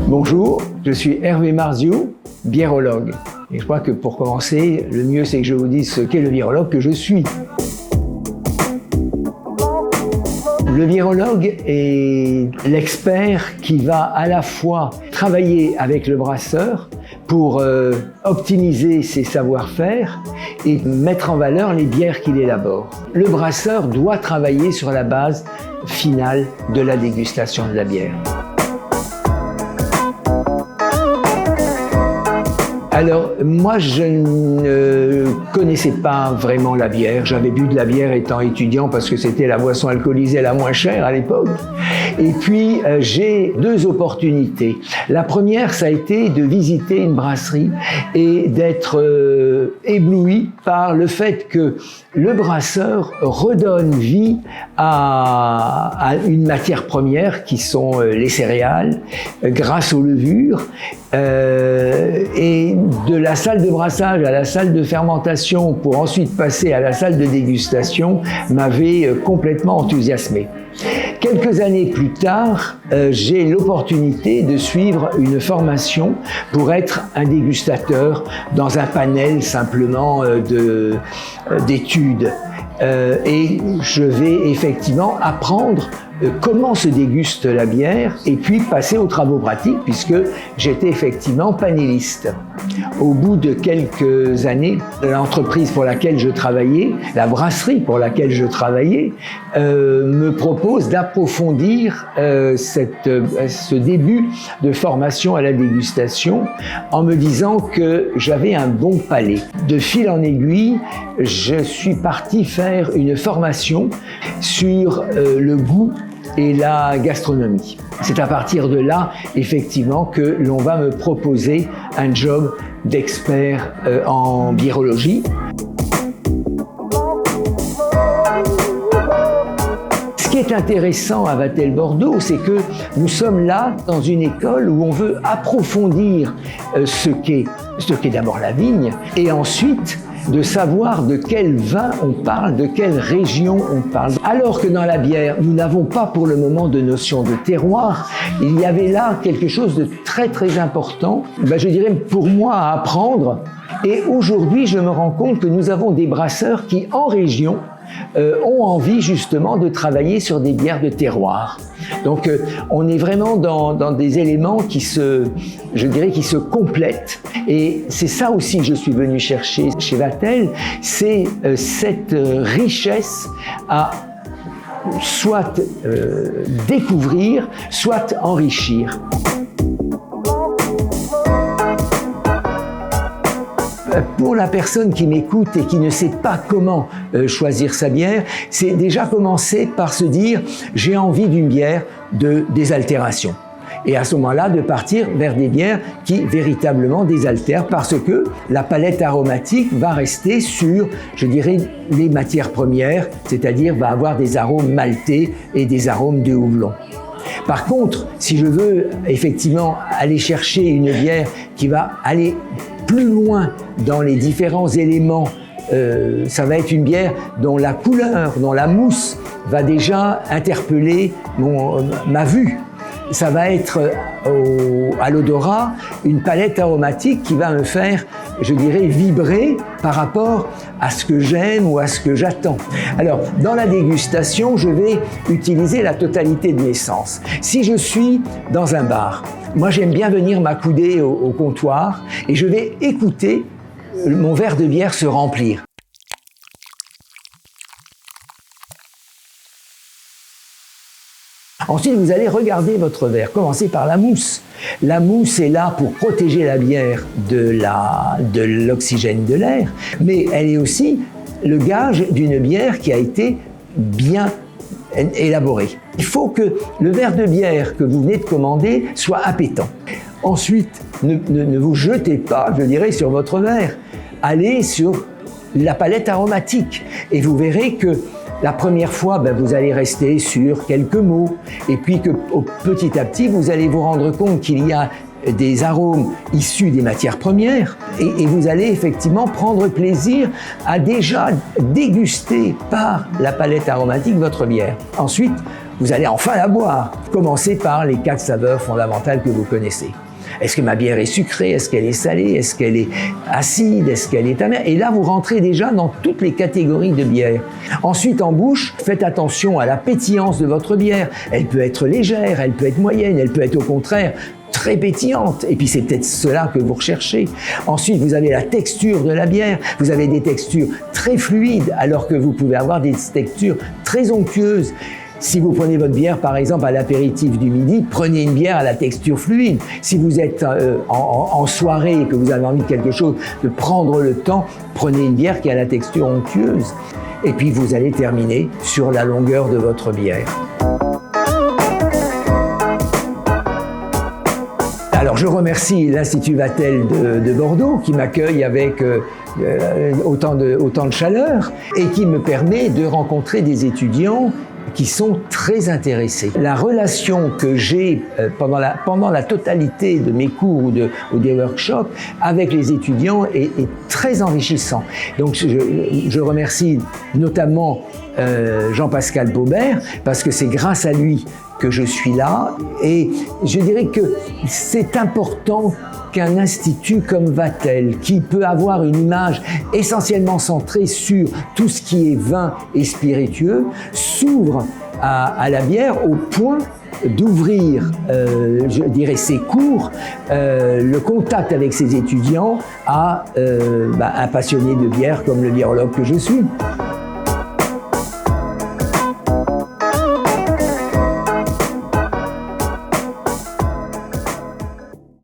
Bonjour, je suis Hervé Marziou, biérologue. Et je crois que pour commencer, le mieux c'est que je vous dise ce qu'est le biérologue que je suis. Le biérologue est l'expert qui va à la fois travailler avec le brasseur pour optimiser ses savoir-faire et mettre en valeur les bières qu'il élabore. Le brasseur doit travailler sur la base finale de la dégustation de la bière. Alors, moi, je ne connaissais pas vraiment la bière. J'avais bu de la bière étant étudiant parce que c'était la boisson alcoolisée la moins chère à l'époque. Et puis, j'ai deux opportunités. La première, ça a été de visiter une brasserie et d'être ébloui par le fait que le brasseur redonne vie à une matière première qui sont les céréales grâce aux levures. Et de la salle de brassage à la salle de fermentation pour ensuite passer à la salle de dégustation m'avait complètement enthousiasmé. Quelques années plus tard, j'ai l'opportunité de suivre une formation pour être un dégustateur dans un panel simplement d'études. Et je vais effectivement apprendre comment se déguste la bière et puis passer aux travaux pratiques puisque j'étais effectivement panéliste. Au bout de quelques années, l'entreprise pour laquelle je travaillais, la brasserie pour laquelle je travaillais, me propose d'approfondir ce début de formation à la dégustation en me disant que j'avais un bon palais. De fil en aiguille, je suis parti faire une formation sur le goût et la gastronomie. C'est à partir de là, effectivement, que l'on va me proposer un job d'expert en biérologie. Ce qui est intéressant à Vatel-Bordeaux, c'est que nous sommes là dans une école où on veut approfondir ce qu'est d'abord la vigne et ensuite de savoir de quel vin on parle, de quelle région on parle. Alors que dans la bière, nous n'avons pas pour le moment de notion de terroir, il y avait là quelque chose de très très important, je dirais pour moi à apprendre. Et aujourd'hui, je me rends compte que nous avons des brasseurs qui, en région, ont envie justement de travailler sur des bières de terroir. Donc on est vraiment dans des éléments qui se complètent et c'est ça aussi que je suis venu chercher chez Vatel, c'est cette richesse à soit découvrir, soit enrichir. Pour la personne qui m'écoute et qui ne sait pas comment choisir sa bière, c'est déjà commencer par se dire « j'ai envie d'une bière de désaltération ». Et à ce moment-là, de partir vers des bières qui véritablement désaltèrent parce que la palette aromatique va rester sur, je dirais, les matières premières, c'est-à-dire va avoir des arômes maltais et des arômes de houblon. Par contre, si je veux effectivement aller chercher une bière qui va aller plus loin dans les différents éléments, ça va être une bière dont la couleur, dont la mousse va déjà interpeller ma vue. Ça va être à l'odorat une palette aromatique qui va me faire, je dirais, vibrer par rapport à ce que j'aime ou à ce que j'attends. Alors, dans la dégustation, je vais utiliser la totalité de mes sens. Si je suis dans un bar, moi j'aime bien venir m'accouder au comptoir et je vais écouter mon verre de bière se remplir. Ensuite, vous allez regarder votre verre. Commencez par la mousse. La mousse est là pour protéger la bière de l'oxygène de l'air, mais elle est aussi le gage d'une bière qui a été bien élaborée. Il faut que le verre de bière que vous venez de commander soit appétant. Ensuite, ne vous jetez pas, je dirais, sur votre verre. Allez sur la palette aromatique et vous verrez que la première fois, vous allez rester sur quelques mots et puis que petit à petit, vous allez vous rendre compte qu'il y a des arômes issus des matières premières et vous allez effectivement prendre plaisir à déjà déguster par la palette aromatique votre bière. Ensuite, vous allez enfin la boire. Commencez par les 4 saveurs fondamentales que vous connaissez. Est-ce que ma bière est sucrée? Est-ce qu'elle est salée? Est-ce qu'elle est acide? Est-ce qu'elle est amère? Et là, vous rentrez déjà dans toutes les catégories de bière. Ensuite, en bouche, faites attention à la pétillance de votre bière. Elle peut être légère, elle peut être moyenne, elle peut être au contraire très pétillante. Et puis, c'est peut-être cela que vous recherchez. Ensuite, vous avez la texture de la bière. Vous avez des textures très fluides, alors que vous pouvez avoir des textures très onctueuses. Si vous prenez votre bière, par exemple, à l'apéritif du midi, prenez une bière à la texture fluide. Si vous êtes en soirée et que vous avez envie de quelque chose, de prendre le temps, prenez une bière qui a la texture onctueuse. Et puis, vous allez terminer sur la longueur de votre bière. Alors, je remercie l'Institut Vatel de Bordeaux qui m'accueille avec autant de chaleur et qui me permet de rencontrer des étudiants qui sont très intéressés. La relation que j'ai pendant la totalité de mes cours ou des workshops avec les étudiants est très enrichissant. Donc je remercie notamment Jean-Pascal Baubert parce que c'est grâce à lui que je suis là et je dirais que c'est important qu'un institut comme Vatel, qui peut avoir une image essentiellement centrée sur tout ce qui est vin et spiritueux, s'ouvre à la bière au point d'ouvrir, je dirais, ses cours, le contact avec ses étudiants à un passionné de bière comme le biérologue que je suis.